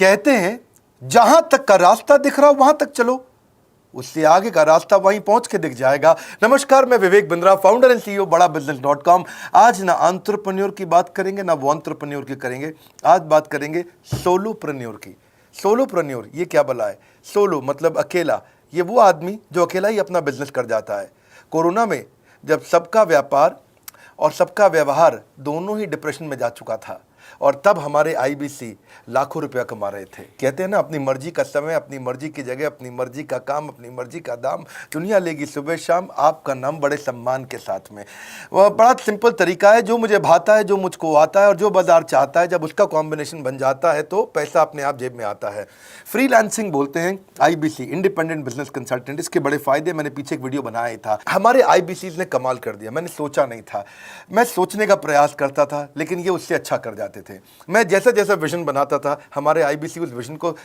कहते हैं जहां तक का रास्ता दिख रहा वहां तक चलो, उससे आगे का रास्ता वहीं पहुंच के दिख जाएगा। नमस्कार, मैं Vivek Bindra, founder and CEO बड़ाबिजनेस.com। आज ना एंटरप्रेन्योर की बात करेंगे ना वो एंटरप्रेन्योर की करेंगे, आज बात करेंगे सोलोप्रेन्योर की। सोलोप्रेन्योर ये क्या भला है? सोलो मतलब अकेला, ये वो आदमी जो अकेला ही अपना बिजनेस कर जाता है। कोरोना में जब सबका व्यापार और सबका व्यवहार दोनों ही डिप्रेशन में जा चुका था, और तब हमारे आईबीसी लाखों रुपया कमा रहे थे। कहते हैं ना, अपनी मर्जी का समय, अपनी मर्जी की जगह, अपनी मर्जी का काम, अपनी मर्जी का दाम, दुनिया लेगी सुबह शाम आपका नाम बड़े सम्मान के साथ में। वह बड़ा सिंपल तरीका है, जो मुझे भाता है, जो मुझको आता है और जो बाजार चाहता है, जब उसका कॉम्बिनेशन बन जाता है तो पैसा अपने आप जेब में आता है। फ्रीलांसिंग बोलते हैं आईबीसी, इंडिपेंडेंट बिजनेस कंसल्टेंट। इसके बड़े फायदे मैंने पीछे एक वीडियो बनाया था। हमारे आईबीसी ने कमाल कर दिया, मैंने सोचा नहीं था। मैं सोचने का प्रयास करता था लेकिन ये उससे अच्छा कर जाते थे। मैं जैसा जैसा विजन बनाता था, हमारे आईबीसी उस विजन को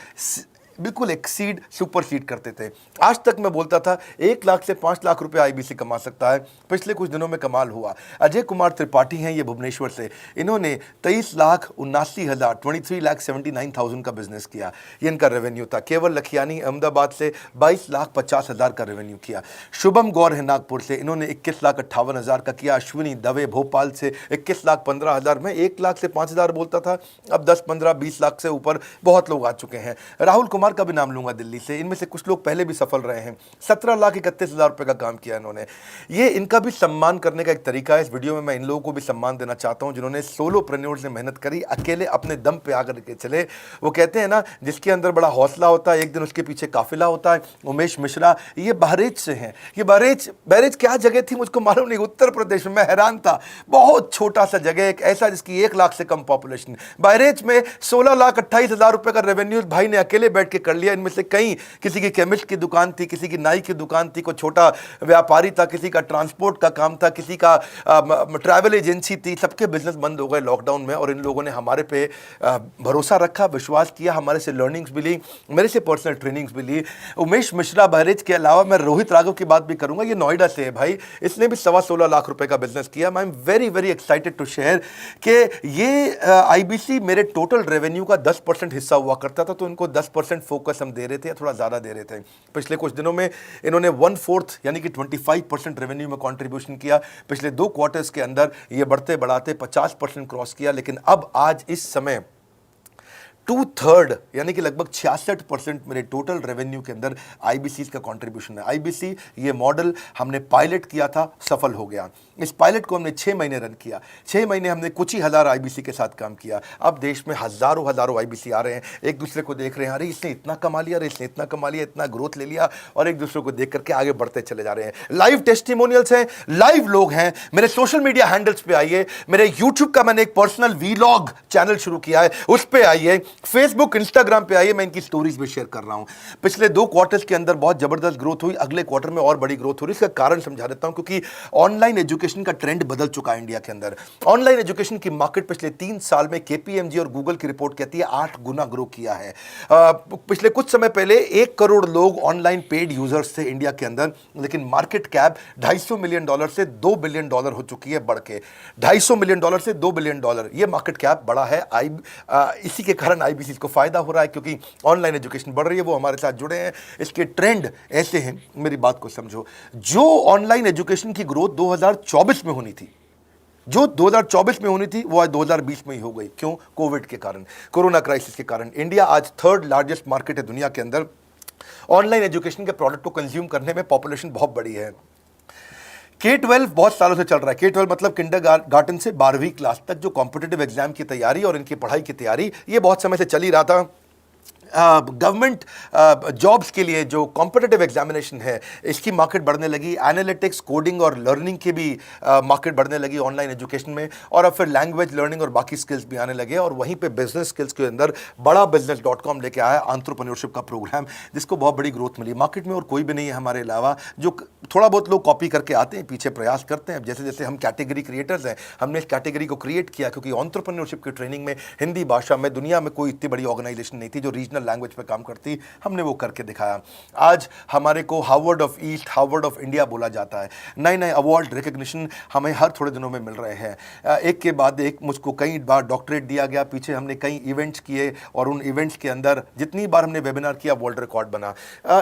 बिल्कुल एक्सीड, सुपरसीड करते थे। आज तक मैं बोलता था 1 लाख से 5 लाख रुपए आईबीसी कमा सकता है। पिछले कुछ दिनों में कमाल हुआ। अजय कुमार त्रिपाठी हैं ये भुवनेश्वर से, इन्होंने 23,79,000 का बिजनेस किया। ये इनका रेवेन्यू था। केवल लखियानी अहमदाबाद से 22,50,000 का रेवेन्यू किया। शुभम गौर है नागपुर से, इन्होंने 21,58,000 का किया। अश्विनी दवे भोपाल से 21,15,000 में 1 लाख से 5,000 बोलता था, अब 10, 15, 20 लाख से ऊपर बहुत लोग आ चुके हैं। राहुल कुमार का भी नाम लूंगा दिल्ली से, इनमें से कुछ लोग पहले भी सफल रहे हैं। 17,31,000 रुपए का काम किया इन्होंने। ये इनका भी सम्मान करने का एक तरीका है। इस वीडियो में मैं इन लोगों को भी सम्मान देना चाहता हूं जिन्होंने सोलोप्रेन्योर से मेहनत करी, अकेले अपने दम पे आकर के चले। वो कहते हैं ना, जिसके अंदर बड़ा हौसला होता है एक दिन उसके पीछे काफिला होता है। उमेश मिश्रा ये बहरेच से हैं। ये बहरेच क्या जगह थी मुझको मालूम नहीं, उत्तर प्रदेश में। मैं हैरान था, बहुत छोटा सा जगह, एक ऐसा जिसकी 1 लाख से कम पॉपुलेशन। बहरेच में 16,28,000 रुपए का रेवेन्यू भाई ने अकेले बैठ के कर लिया। इनमें से कई, किसी की केमिस्ट की दुकान थी, किसी की नाई की दुकान थी, कोई छोटा व्यापारी था, किसी का ट्रांसपोर्ट का काम था, किसी का ट्रैवल एजेंसी थी। सबके बिजनेस बंद हो गए लॉकडाउन में, और इन लोगों ने हमारे पे भरोसा रखा, विश्वास किया, हमारे से लर्निंग्स भी ली, मेरे से पर्सनल ट्रेनिंग्स भी ली। उमेश मिश्रा बहरेच के अलावा मैं रोहित राघव की बात भी करूंगा। ये नोएडा से है भाई, इसने भी 16.25 लाख रुपए का बिजनेस किया। I am very very excited to share कि ये आईबीसी मेरे टोटल रेवेन्यू का 10% हिस्सा हुआ करता था, तो इनको 10% फोकस हम दे रहे थे, या थोड़ा ज़्यादा दे रहे थे। पिछले कुछ दिनों में इन्होंने 1/4 यानी कि 25% रेवेन्यू में कंट्रीब्यूशन किया। पिछले 2 क्वार्टर्स के अंदर ये बढ़ते बढ़ाते 50% क्रॉस किया। लेकिन अब आज इस समय 2/3 यानी कि लगभग 66% मेरे टोटल रेवेन्यू के अंदर आईबीसी का कंट्रीब्यूशन है। आईबीसी ये मॉडल हमने पायलट किया था, सफल हो गया। इस पायलट को हमने 6 महीने रन किया। 6 महीने हमने कुछ ही हज़ार आईबीसी के साथ काम किया। अब देश में हज़ारों आईबीसी आ रहे हैं, एक दूसरे को देख रहे हैं, अरे इसने इतना कमा लिया, अरे इसने इतना कमा लिया, इतना ग्रोथ ले लिया, और एक दूसरे को देख करके आगे बढ़ते चले जा रहे हैं। लाइव टेस्टिमोनियल्स हैं, लाइव लोग हैं। मेरे सोशल मीडिया हैंडल्स पे आइए, मेरे यूट्यूब का मैंने एक पर्सनल वीलॉग चैनल शुरू किया है, उस पर आइए, फेसबुक इंस्टाग्राम पे आइए, मैं इनकी स्टोरीज भी शेयर कर रहा हूं। पिछले 2 क्वार्टर्स के अंदर बहुत जबरदस्त ग्रोथ हुई, अगले क्वार्टर में और बड़ी ग्रोथ हो रही है। इसका कारण समझा देता हूं, क्योंकि ऑनलाइन एजुकेशन का ट्रेंड बदल चुका है इंडिया के अंदर। ऑनलाइन एजुकेशन की मार्केट पिछले 3 साल में केपीएमजी और गूगल की रिपोर्ट कहती है 8 गुना ग्रो किया है। पिछले कुछ समय पहले 1 करोड़ लोग ऑनलाइन पेड यूजर्स थे इंडिया के अंदर, लेकिन मार्केट कैप $250 मिलियन से $2 बिलियन हो चुकी है, बढ़ के $250 मिलियन से $2 बिलियन। ये मार्केट कैप बड़ा है। इसी के कारण आईबीसी को फायदा हो रहा है, क्योंकि ऑनलाइन एजुकेशन बढ़ रही है, वो हमारे साथ जुड़े हैं। इसके ट्रेंड ऐसे हैं, मेरी बात को समझो। जो ऑनलाइन एजुकेशन की ग्रोथ 2024 में होनी थी, जो 2024 में होनी थी, वो आज 2020 में ही हो गई। क्यों? कोविड के कारण, कोरोना क्राइसिस के कारण। इंडिया आज 3rd लार्जेस्ट मार्केट है दुनिया के अंदर। ऑनलाइन एजुकेशन के प्रोडक्ट को कंज्यूम करने में पॉपुलेशन बहुत बड़ी है। K-12 बहुत सालों से चल रहा है। K-12 मतलब किंडरगार्टन से 12वीं क्लास तक जो कॉम्पिटिटिव एग्जाम की तैयारी और इनकी पढ़ाई की तैयारी, ये बहुत समय से चल ही रहा था। गवर्नमेंट जॉब्स के लिए जो कॉम्पिटिटिव एग्जामिनेशन है, इसकी मार्केट बढ़ने लगी। एनालिटिक्स, कोडिंग और लर्निंग की भी मार्केट बढ़ने लगी ऑनलाइन एजुकेशन में, और अब फिर लैंग्वेज लर्निंग और बाकी स्किल्स भी आने लगे। और वहीं पे बिजनेस स्किल्स के अंदर बड़ाबिजनेस.com लेके आया एंटरप्रेन्योरशिप का प्रोग्राम, जिसको बहुत बड़ी ग्रोथ मिली मार्केट में। और कोई भी नहीं है हमारे अलावा, जो थोड़ा बहुत लोग कॉपी करके आते हैं, पीछे प्रयास करते हैं। जैसे जैसे हम कैटेगरी क्रिएटर्स हैं, हमने इस कैटेगरी को क्रिएट किया, क्योंकि एंटरप्रेन्योरशिप की ट्रेनिंग में हिंदी भाषा में दुनिया में कोई इतनी बड़ी ऑर्गेनाइजेशन नहीं थी जो रीजनल नेशनल लैंग्वेज पे काम करती, हमने वो करके दिखाया। आज हमारे को Harvard of east, Harvard of India बोला जाता है। नए नए अवार्ड रिकग्निशन हमें हर थोड़े दिनों में मिल रहे हैं, एक के बाद एक। मुझको कई बार डॉक्टरेट दिया गया, पीछे हमने कई इवेंट्स किए और उन इवेंट्स के अंदर जितनी बार हमने वेबिनार किया वर्ल्ड रिकॉर्ड बना।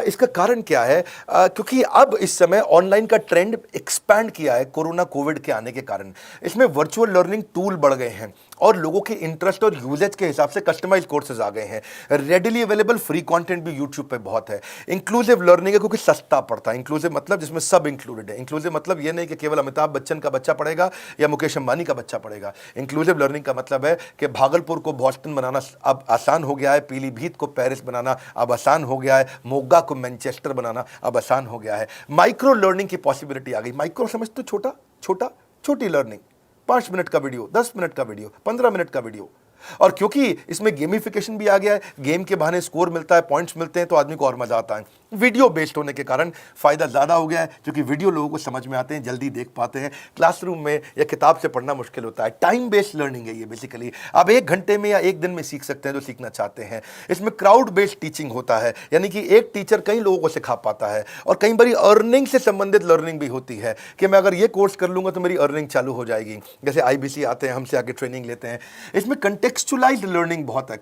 इसका कारण क्या है? क्योंकि अब इस समय ऑनलाइन का ट्रेंड एक्सपैंड किया है कोरोना कोविड के आने के कारण। इसमें वर्चुअल लर्निंग टूल बढ़ गए हैं और लोगों के इंटरेस्ट और यूजेज के हिसाब से कस्टमाइज कोर्सेज आ गए हैं। रेडिली अवेलेबल फ्री कंटेंट भी यूट्यूब पे बहुत है। इंक्लूसिव लर्निंग है क्योंकि सस्ता पड़ता है। इंक्लूसिव मतलब जिसमें सब इंक्लूडेड है। इंक्लूसिव मतलब ये नहीं कि केवल अमिताभ बच्चन का बच्चा पढ़ेगा या मुकेश अंबानी का बच्चा पढ़ेगा। इंक्लूसिव लर्निंग का मतलब है कि भागलपुर को बॉस्टन बनाना अब आसान हो गया है, पीलीभीत को पेरिस बनाना अब आसान हो गया है, मोगा को मैनचेस्टर बनाना अब आसान हो गया है। माइक्रो लर्निंग की पॉसिबिलिटी आ गई। माइक्रो समझ तो छोटा छोटा, छोटी लर्निंग, 5 मिनट का वीडियो, 10 मिनट का वीडियो, 15 मिनट का वीडियो। और क्योंकि इसमें गेमिफिकेशन भी आ गया है, गेम के बहाने स्कोर मिलता है, पॉइंट्स मिलते हैं, तो आदमी को और मजा आता है। वीडियो बेस्ड होने के कारण फायदा ज्यादा हो गया है, क्योंकि वीडियो लोगों को समझ में आते हैं, जल्दी देख पाते हैं। क्लासरूम में या किताब से पढ़ना मुश्किल होता है। टाइम बेस्ड लर्निंग है ये बेसिकली। आप 1 घंटे में या 1 दिन में सीख सकते हैं जो सीखना चाहते हैं। इसमें क्राउड बेस्ड टीचिंग होता है, यानी कि एक टीचर कई लोगों को सिखा पाता है। और कई बार अर्निंग से संबंधित लर्निंग भी होती है कि मैं अगर ये कोर्स कर लूंगा तो मेरी अर्निंग चालू हो जाएगी। जैसे IBC आते हैं, हमसे आगे ट्रेनिंग लेते हैं। इसमें कंटेक्चुअलाइज्ड लर्निंग बहुत है।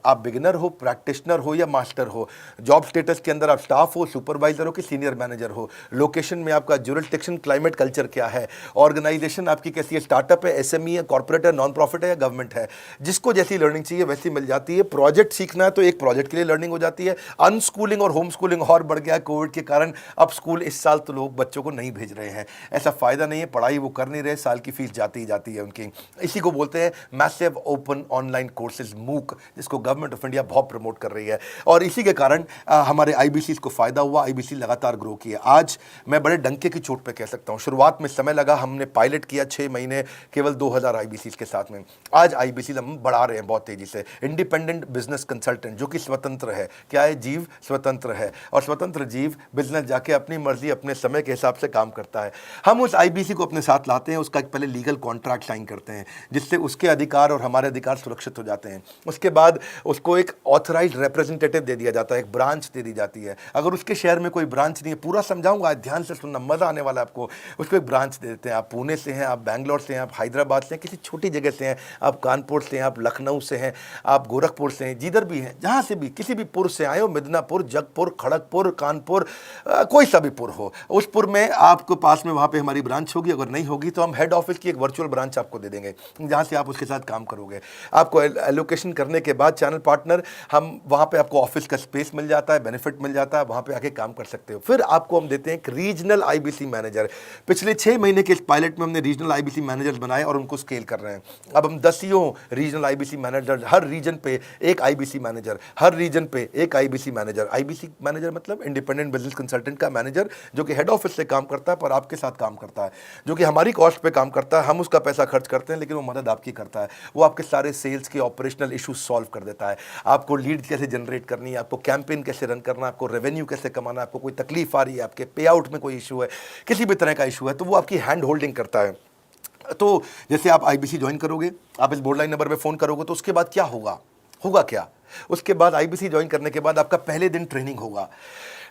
आप बिगिनर हो, प्रैक्टिशनर हो या मास्टर हो, जॉब स्टेटस के अंदर आप स्टाफ हो, सुपरवाइजर हो कि सीनियर मैनेजर हो, लोकेशन में आपका जुरिस्डिक्शन, क्लाइमेट, कल्चर क्या है, ऑर्गेनाइजेशन आपकी कैसी है, स्टार्टअप है, SME है, कॉर्पोरेट है, नॉन प्रॉफिट है या गवर्नमेंट है, जिसको जैसी लर्निंग चाहिए वैसी मिल जाती है। प्रोजेक्ट सीखना है तो एक प्रोजेक्ट के लिए लर्निंग हो जाती है। अनस्कूलिंग और होम स्कूलिंग और बढ़ गया है कोविड के कारण। अब स्कूल इस साल तो लोग बच्चों को नहीं भेज रहे हैं, ऐसा फायदा नहीं है, पढ़ाई वो कर नहीं रहे, साल की फीस जाती ही जाती है उनकी। इसी को बोलते हैं मैसिव ओपन ऑनलाइन कोर्सेज, मूक, जिसको गवर्नमेंट ऑफ इंडिया बहुत प्रमोट कर रही है। और इसी के कारण हमारे IBC को फायदा हुआ। IBC लगातार ग्रो किया। आज मैं बड़े डंके की चोट पे कह सकता हूं, शुरुआत में समय लगा, हमने पायलट किया 6 महीने केवल 2000 IBC के साथ में। आज IBC हम बढ़ा रहे हैं बहुत तेजी से। इंडिपेंडेंट बिजनेस कंसल्टेंट, जो कि स्वतंत्र है। क्या है? जीव स्वतंत्र है, और स्वतंत्र जीव बिजनेस जाके अपनी मर्जी अपने समय के हिसाब से काम करता है। हम उस IBC को अपने साथ लाते हैं, उसका एक पहले लीगल कॉन्ट्रैक्ट साइन करते हैं, जिससे उसके अधिकार और हमारे अधिकार सुरक्षित हो जाते हैं। उसके बाद उसको एक ऑथराइज्ड रिप्रेजेंटेटिव दे दिया जाता है, एक ब्रांच दे दी जाती है। अगर उसके शहर में कोई ब्रांच नहीं है, पूरा समझाऊंगा, ध्यान से सुनना, मजा आने वाला है आपको। उसको एक ब्रांच दे देते हैं। आप पुणे से हैं, आप बैंगलोर से हैं, आप हैदराबाद से हैं, किसी छोटी जगह से हैं, आप कानपुर से हैं, आप लखनऊ से हैं, आप गोरखपुर से हैं, जिधर भी हैं, जहां से भी, किसी भी पुर से आए हो, मिदनापुर, जगपुर, खड़गपुर, कानपुर, कोई सा भी पुर हो, उस पुर में आपको पास में वहां पे हमारी ब्रांच होगी। अगर नहीं होगी तो हम हेड ऑफिस की एक वर्चुअल ब्रांच आपको दे देंगे, जहां से आप उसके साथ काम करोगे। आपको एलोकेशन करने के बाद चैनल पार्टनर, हम वहां पे आपको ऑफिस का स्पेस मिल जाता है, बेनिफिट मिल जाता है, वहां पे आके काम कर सकते हो। फिर आपको हम देते हैं एक रीजनल IBC मैनेजर। पिछले 6 महीने के इस पायलट में हमने रीजनल IBC मैनेजर बनाए और उनको स्केल कर रहे हैं। अब हम 10 रीजनल IBC मैनेजर, हर रीजन पे एक IBC मैनेजर, हर रीजन पे एक IBC मैनेजर। IBC मैनेजर मतलब इंडिपेंडेंट बिजनेस कंसल्टेंट का मैनेजर, जो कि हेड ऑफिस से काम करता है पर आपके साथ काम करता है, जो कि हमारी कॉस्ट पे काम करता है। हम उसका पैसा खर्च करते हैं, लेकिन वो मदद आपकी करता है। वो आपके सारे सेल्स के ऑपरेशनल इशूज सॉल्व कर देता है। आपको लीड कैसे जनरेट करनी है, आपको कैंपेन कैसे रन करना है, आपको रेवेन्यू कैसे कमाना है, आपको कोई तकलीफ आ रही है, आपके पे आउट में कोई इशू है, किसी भी तरह का इशू है, तो वो आपकी हैंड होल्डिंग करता है। तो जैसे आप IBC ज्वाइन करोगे, आप इस बोर्ड लाइन नंबर पे फोन करोगे, तो उसके बाद क्या होगा क्या? उसके बाद IBC ज्वाइन करने के बाद आपका पहले दिन ट्रेनिंग होगा।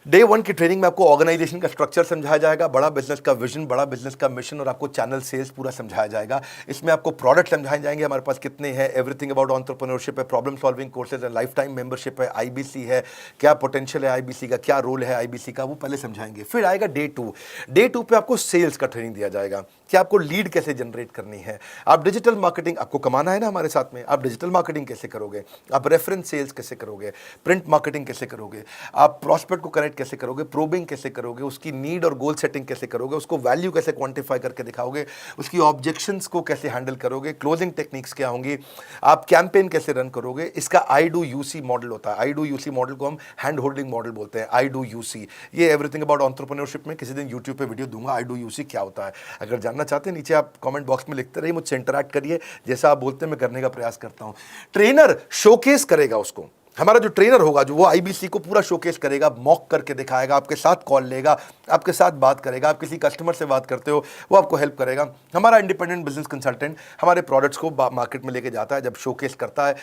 डे 1 की ट्रेनिंग में आपको ऑर्गेनाइजेशन का स्ट्रक्चर समझाया जाएगा, बड़ा बिजनेस का विजन, बड़ा बिजनेस का मिशन, और आपको चैनल सेल्स पूरा समझाया जाएगा। इसमें आपको प्रोडक्ट समझाए जाएंगे, हमारे पास कितने हैं, एवरीथिंग अबाउट एंटरप्रेन्योरशिप है, प्रॉब्लम सॉल्विंग कोर्सेज है, लाइफ टाइम मेंबरशिप है, IBC है, क्या पोटेंशियल है IBC का, क्या रोल है IBC का, वो पहले समझाएंगे। फिर आएगा डे 2। डे 2 पे आपको सेल्स का ट्रेनिंग दिया जाएगा कि आपको लीड कैसे जनरेट करनी है, आप डिजिटल मार्केटिंग, आपको कमाना है ना हमारे साथ में, आप डिजिटल मार्केटिंग कैसे करोगे, आप रेफरेंस सेल्स कैसे करोगे, प्रिंट मार्केटिंग कैसे करोगे, आप प्रॉस्पेक्ट को कनेक्ट कैसे करोगे, प्रोबिंग कैसे करोगे, उसकी नीड और गोल सेटिंग कैसे करोगे, उसको वैल्यू कैसे क्वांटिफाई करके दिखाओगे, उसकी ऑब्जेक्शंस को कैसे हैंडल करोगे, क्लोजिंग टेक्निक्स क्या होंगी, आप कैंपेन कैसे रन करोगे। इसका I-Do-U-C मॉडल होता है। I-Do-U-C मॉडल को हम हैंड होल्डिंग मॉडल बोलते हैं। I-Do-U-C, ये एवरीथिंग अबाउट एंटरप्रेन्योरशिप में किसी दिन यूट्यूब पे वीडियो दूंगा, I-Do-U-C क्या होता है। अगर जानना चाहते हैं नीचे आप कमेंट बॉक्स में लिखते रहिए, मुझसे इंटरैक्ट करिए, जैसा आप बोलते हैं मैं करने का प्रयास करता हूं। ट्रेनर शोकेस करेगा उसको, हमारा जो ट्रेनर होगा, जो वो आईबीसी को पूरा शोकेस करेगा, मॉक करके दिखाएगा, आपके साथ कॉल लेगा, आपके साथ बात करेगा, आप किसी कस्टमर से बात करते हो वो आपको हेल्प करेगा। हमारा इंडिपेंडेंट बिजनेस कंसल्टेंट हमारे प्रोडक्ट्स को मार्केट में लेके जाता है, जब शोकेस करता है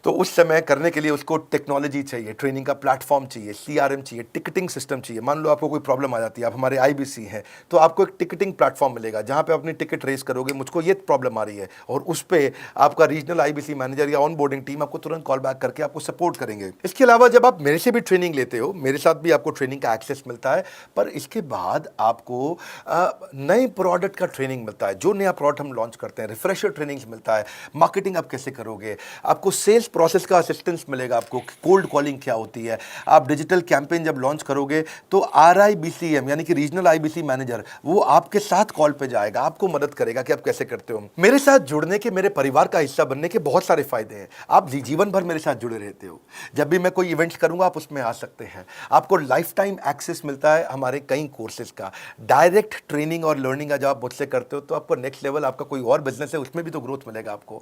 तो उस समय करने के लिए उसको टेक्नोलॉजी चाहिए, ट्रेनिंग का प्लेटफॉर्म चाहिए, सीआरएम चाहिए, टिकटिंग सिस्टम चाहिए। मान लो आपको कोई प्रॉब्लम आ जाती है, आप हमारे आईबीसी हैं, तो आपको एक टिकटिंग प्लेटफॉर्म मिलेगा जहां पे अपनी टिकट रेस करोगे, मुझको ये प्रॉब्लम आ रही है, और उस पर आपका रीजनल आईबीसी मैनेजर या ऑन बोर्डिंग टीम आपको तुरंत कॉल बैक करके आपको सपोर्ट करेंगे। इसके अलावा जब आप मेरे से भी ट्रेनिंग लेते हो, मेरे साथ भी आपको ट्रेनिंग का एक्सेस मिलता है, पर इसके बाद आपको नए प्रोडक्ट का ट्रेनिंग मिलता है। जो नया प्रोडक्ट हम लॉन्च करते हैं, रिफ्रेशर ट्रेनिंग्स मिलता है, मार्केटिंग आप कैसे करोगे, आपको सेल्स प्रोसेस का असिस्टेंस मिलेगा, आपको कोल्ड कॉलिंग क्या होती है, आप डिजिटल कैंपेन जब लॉन्च करोगे तो आरआईबीसीएम यानी कि रीजनल आईबीसी मैनेजर वो आपके साथ कॉल पे जाएगा, आपको मदद करेगा कि आप कैसे करते हो। मेरे साथ जुड़ने के, मेरे परिवार का हिस्सा बनने के बहुत सारे फायदे हैं। आप जीवन भर मेरे साथ जुड़े रहते हो, जब भी मैं कोई इवेंट्स करूंगा आप उसमें आ सकते हैं, आपको लाइफ टाइम एक्सेस मिलता है हमारे कई कोर्सेज का, डायरेक्ट ट्रेनिंग और लर्निंग जब आप मुझसे करते हो तो आपको नेक्स्ट लेवल, आपका कोई और बिजनेस है उसमें भी तो ग्रोथ मिलेगा आपको।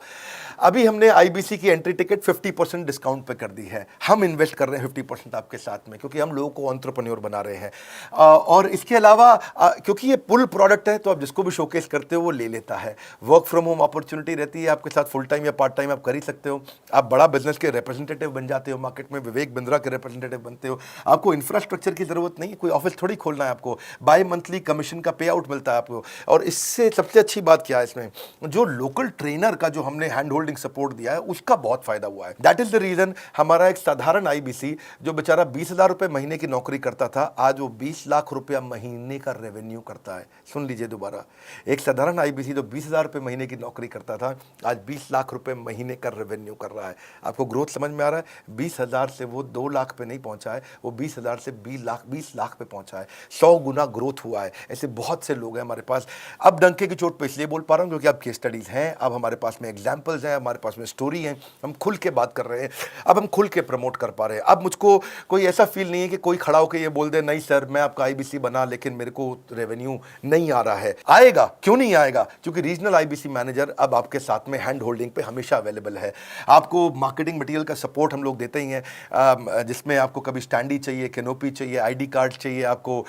अभी हमने आईबीसी की एंट्री टिकट 50% डिस्काउंट पे कर दी है, हम इन्वेस्ट कर रहे हैं 50% आपके साथ में, क्योंकि हम लोगों को एंटरप्रेन्योर बना रहे हैं। और इसके अलावा क्योंकि ये पुल प्रोडक्ट है तो आप जिसको भी शोकेस करते हो वो ले लेता है। वर्क फ्रॉम होम अपॉर्चुनिटी रहती है आपके साथ, फुल टाइम या पार्ट टाइम आप कर ही सकते हो। आप बड़ा बिजनेस के रिप्रेजेंटेटिव बन जाते हो, मार्केट में विवेक बिंद्रा के रिप्रेजेंटेटिव बनते हो। आपको इंफ्रास्ट्रक्चर की जरूरत नहीं है, कोई ऑफिस थोड़ी खोलना है आपको, बाय मंथली कमीशन का पे आउट मिलता है आपको। और इससे सबसे अच्छी बात क्या है, इसमें जो लोकल ट्रेनर का जो हमने हैंड होल्डिंग सपोर्ट दिया है उसका बहुत फायदा हुआ है। दैट इज द रीजन हमारा एक साधारण आईबीसी जो बेचारा 20,000 रुपए महीने की नौकरी करता था, आज वो 20 लाख रुपया महीने का रेवेन्यू करता है। सुन लीजिए दोबारा, एक साधारण आईबीसी जो 20,000 रुपए महीने की नौकरी करता था, आज 20 लाख रुपए महीने का रेवेन्यू कर रहा है। आपको ग्रोथ समझ में आ रहा है? 20,000 से वो 2 लाख पे नहीं पहुंचा है, वो 20,000 से 20 लाख पे पहुंचा है। 100 गुना ग्रोथ हुआ है। ऐसे बहुत से लोग हैं हमारे पास। अब डंके की चोट पे इसलिए बोल पा रहा हूं क्योंकि अब केस स्टडीज हैं, अब हमारे पास में एग्जाम्पल्स हैं, हमारे पास में स्टोरी है, हम खुल के बात कर रहे हैं, अब हम खुल के प्रमोट कर पा रहे हैं। अब मुझको कोई ऐसा फील नहीं है कि कोई खड़ा होकर ये बोल दे नहीं सर मैं आपका आईबीसी बना लेकिन मेरे को रेवेन्यू नहीं आ रहा है। आएगा, क्यों नहीं आएगा? क्योंकि रीजनल आईबीसी मैनेजर अब आपके साथ में हैंड होल्डिंग पे हमेशा अवेलेबल है। आपको मार्केटिंग मटेरियल का सपोर्ट हम लोग देते ही हैं, जिसमें आपको कभी स्टैंडी चाहिए, कैनोपी चाहिए, आईडी कार्ड चाहिए, आपको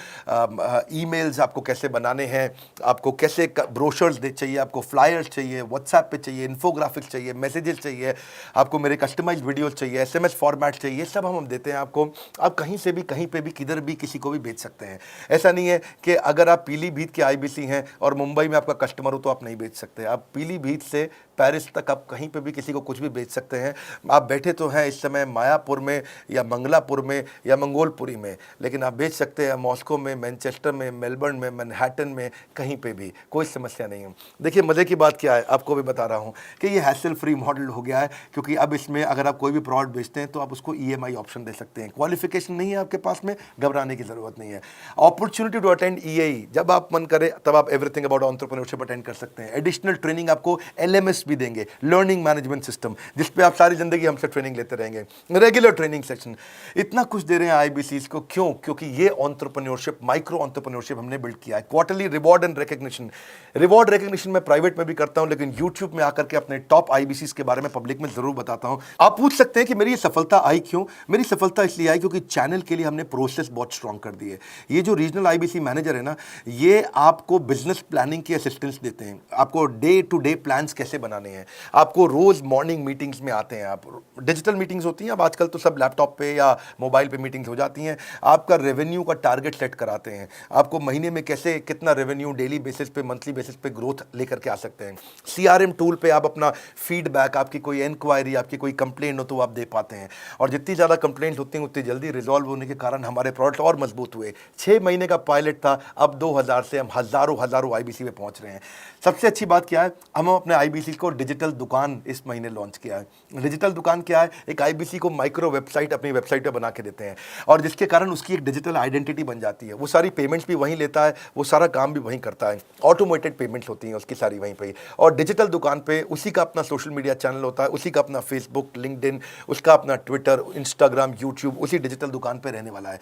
ईमेल्स आपको कैसे बनाने हैं, आपको कैसे ब्रोशर्स चाहिए, आपको फ्लायर्स चाहिए, व्हाट्सएप पे चाहिए, इन्फोग्राफिक्स चाहिए, मैसेजेस चाहिए, आपको मेरे कस्टमाइज्ड वीडियोस चाहिए, एसएमएस फॉर्मेट चाहिए, ये सब हम देते हैं आपको। आप कहीं से भी, कहीं पे भी, किधर भी, किसी को भी भेज सकते हैं। ऐसा नहीं है कि अगर आप पीलीभीत के आईबीसी हैं और मुंबई में आपका कस्टमर हो तो आप नहीं बेच सकते। आप पीलीभीत से पेरिस तक आप कहीं पे भी किसी को कुछ भी बेच सकते हैं। आप बैठे तो हैं इस समय मायापुर में या मंगलापुर में या मंगोलपुरी में, लेकिन आप बेच सकते हैं मॉस्को में, मैनचेस्टर में, मेलबर्न में, मैनहट्टन में, कहीं पे भी, कोई समस्या नहीं है। देखिए मज़े की बात क्या है, आपको भी बता रहा हूँ कि ये हैसल फ्री मॉडल हो गया है, क्योंकि अब इसमें अगर आप कोई भी प्रोडक्ट बेचते हैं तो आप उसको ईएमआई ऑप्शन दे सकते हैं। क्वालिफिकेशन नहीं है आपके पास में, घबराने की ज़रूरत नहीं है। अपॉर्चुनिटी टू अटेंड ईएई, जब आप मन करे तब आप एवरीथिंग अबाउट एंटरप्रेन्योरशिप अटेंड कर सकते हैं। एडिशनल ट्रेनिंग आपको एलएमएस भी देंगे, लर्निंग मैनेजमेंट सिस्टम, जिस पे आप सारी जिंदगी हमसे ट्रेनिंग लेते रहेंगे। रेगुलर ट्रेनिंग सेक्शन, इतना कुछ दे रहे हैं आईबीसीज को। क्यों? क्योंकि ये एंटरप्रेन्योरशिप, माइक्रो एंटरप्रेन्योरशिप हमने बिल्ड किया है। Quarterly reward and recognition, reward recognition मैं प्राइवेट में भी करता हूं, लेकिन यूट्यूब में आकर के अपने टॉप आईबीसीज के बारे में पब्लिक में जरूर बताता हूं। आप पूछ सकते हैं कि मेरी ये सफलता आई क्यों? मेरी सफलता इसलिए आई क्योंकि चैनल के लिए हमने प्रोसेस बहुत स्ट्रॉन्ग कर दी है। ये जो रीजनल आईबीसी मैनेजर है ना, ये आपको बिजनेस प्लानिंग की असिस्टेंस देते हैं, आपको डे टू डे प्लान्स कैसे बनाने हैं, आपको रोज मॉर्निंग मीटिंग्स में आते हैं। आप डिजिटल मीटिंग्स होती हैं, अब आजकल तो सब लैपटॉप पे या मोबाइल पे मीटिंग्स हो जाती हैं। आपका रेवेन्यू का टारगेट सेट कराते हैं, आपको महीने में कैसे कितना रेवेन्यू डेली बेसिस पे, मंथली बेसिस पे ग्रोथ लेकर के आ सकते हैं। सीआरएम टूल पे आप अपना फीडबैक, आपकी कोई इंक्वायरी, आपकी कोई कंप्लेंट हो तो आप दे पाते हैं। और जितनी ज़्यादा कंप्लेंट होती हैं उतनी जल्दी रिजॉल्व होने के कारण हमारे प्रोडक्ट और मजबूत हुए। 6 महीने का पायलट था, अब 2000 से हम हज़ारों आईबीसी पे पहुंच रहे हैं। सबसे अच्छी बात क्या है, हम अपने आईबीसी को डिजिटल दुकान इस महीने लॉन्च किया है। डिजिटल दुकान क्या है? एक आईबीसी को माइक्रो वेबसाइट अपनी वेबसाइट पे बना के देते हैं, और जिसके कारण उसकी एक डिजिटल आइडेंटिटी बन जाती है। वो सारी पेमेंट्स भी वहीं लेता है, वो सारा काम भी वहीं करता है, ऑटोमेटेड पेमेंट्स होती हैं उसकी सारी वहीं पे। और डिजिटल दुकान पे उसी का अपना सोशल मीडिया चैनल होता है, उसी का अपना फेसबुक, लिंक्डइन, उसका अपना ट्विटर, इंस्टाग्राम, यूट्यूब उसी डिजिटल दुकान पे रहने वाला है।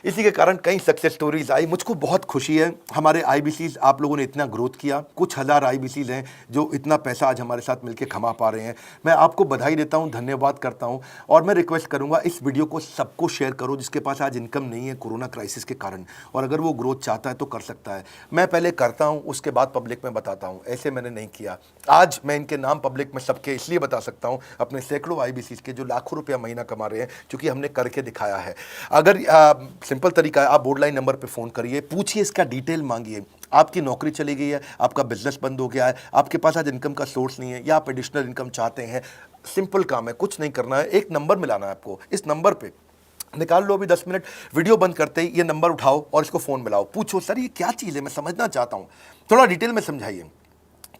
इसी के कारण कई सक्सेस स्टोरीज आई। मुझको बहुत खुशी है, हमारे आईबीसीज आप लोगों ने इतना ग्रोथ किया। कुछ हज़ार आईबीसीज हैं जो इतना पैसा आज हमारे साथ मिलकर कमा पा रहे हैं। मैं आपको बधाई देता हूं, धन्यवाद करता हूं और मैं रिक्वेस्ट करूंगा इस वीडियो को सबको शेयर करो जिसके पास आज इनकम नहीं है कोरोना क्राइसिस के कारण, और अगर वो ग्रोथ चाहता है तो कर सकता है। मैं पहले करता हूं, उसके बाद पब्लिक में बताता हूं, ऐसे मैंने नहीं किया। आज मैं इनके नाम पब्लिक में सबके इसलिए बता सकता हूं, अपने सैकड़ों IBCs के जो लाखों रुपया महीना कमा रहे हैं, क्योंकि हमने करके दिखाया है। अगर सिंपल तरीका है, आप बोर्ड लाइन नंबर पे फ़ोन करिए, पूछिए, इसका डिटेल मांगिए। आपकी नौकरी चली गई है, आपका बिजनेस बंद हो गया है, आपके पास आज इनकम का सोर्स नहीं है, या आप एडिशनल इनकम चाहते हैं, सिंपल काम है, कुछ नहीं करना है, एक नंबर मिलाना है आपको। इस नंबर पे निकाल लो अभी 10 मिनट, वीडियो बंद करते ही ये नंबर उठाओ और इसको फ़ोन मिलाओ। पूछो, सर ये क्या चीज़ है, मैं समझना चाहता हूँ, थोड़ा डिटेल में समझाइए।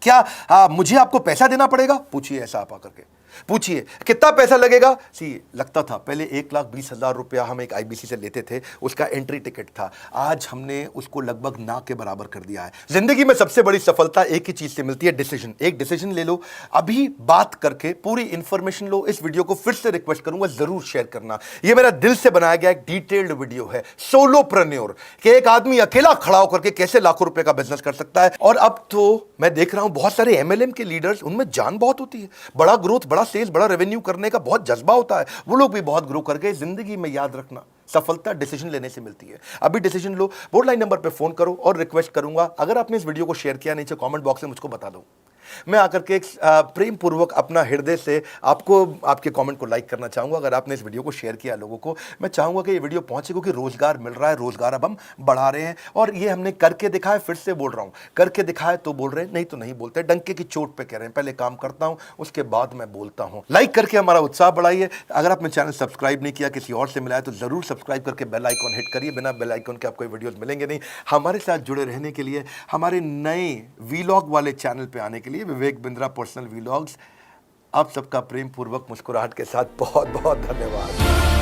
क्या मुझे आपको पैसा देना पड़ेगा? पूछिए, ऐसा आप आकर के पूछिए, कितना पैसा लगेगा? सी लगता था पहले 1,20,000 रुपया हम एक IBC से लेते थे, उसका एंट्री टिकट था। आज हमने उसको लगभग ना के बराबर कर दिया है। जिंदगी में सबसे बड़ी सफलता एक ही चीज से मिलती है, डिसीजन। एक डिसीजन ले लो, अभी बात करके पूरी इंफॉर्मेशन लो। इस वीडियो को फिर से रिक्वेस्ट करूंगा, जरूर शेयर करना। ये मेरा दिल से बनाया गया एक डिटेल्ड वीडियो है, सोलोप्रेन्योर, कि एक आदमी अकेला खड़ा होकर के कैसे लाखों रुपए का बिजनेस कर सकता है। और अब तो मैं देख रहा हूं बहुत सारे MLM के लीडर्स, उनमें जान बहुत होती है, बड़ा ग्रोथ, बड़ा सेल्स, बड़ा रेवेन्यू करने का बहुत जज्बा होता है, वो लोग भी बहुत ग्रो कर गए। जिंदगी में याद रखना, सफलता डिसीजन लेने से मिलती है। अभी डिसीजन लो, बोर्ड लाइन नंबर पे फोन करो और रिक्वेस्ट करूंगा, अगर आपने इस वीडियो को शेयर किया, नीचे कमेंट बॉक्स में मुझको बता दो। मैं आकर के प्रेम पूर्वक अपना हृदय से आपको, आपके कमेंट को लाइक करना चाहूंगा। अगर आपने इस वीडियो को शेयर किया लोगों को, मैं चाहूंगा कि ये वीडियो पहुंचे, क्योंकि रोजगार मिल रहा है, रोजगार अब हम बढ़ा रहे हैं, और ये हमने करके दिखाया। फिर से बोल रहा हूं, करके दिखाया तो बोल रहे हैं, नहीं तो नहीं बोलते, डंके की चोट पे कह रहे हैं। पहले काम करता हूं, उसके बाद मैं बोलता हूं। लाइक करके हमारा उत्साह बढ़ाइए। अगर आपने चैनल सब्सक्राइब नहीं किया, किसी और से मिला है, तो जरूर सब्सक्राइब करके बेल आइकॉन हिट करिए। बिना बेल आइकॉन के आपको वीडियोस मिलेंगे नहीं। हमारे साथ जुड़े रहने के लिए, हमारे नए वीलॉग वाले चैनल पे आने के लिए, विवेक बिंद्रा पर्सनल वीलॉग्स, आप सबका प्रेम पूर्वक मुस्कुराहट के साथ बहुत बहुत धन्यवाद।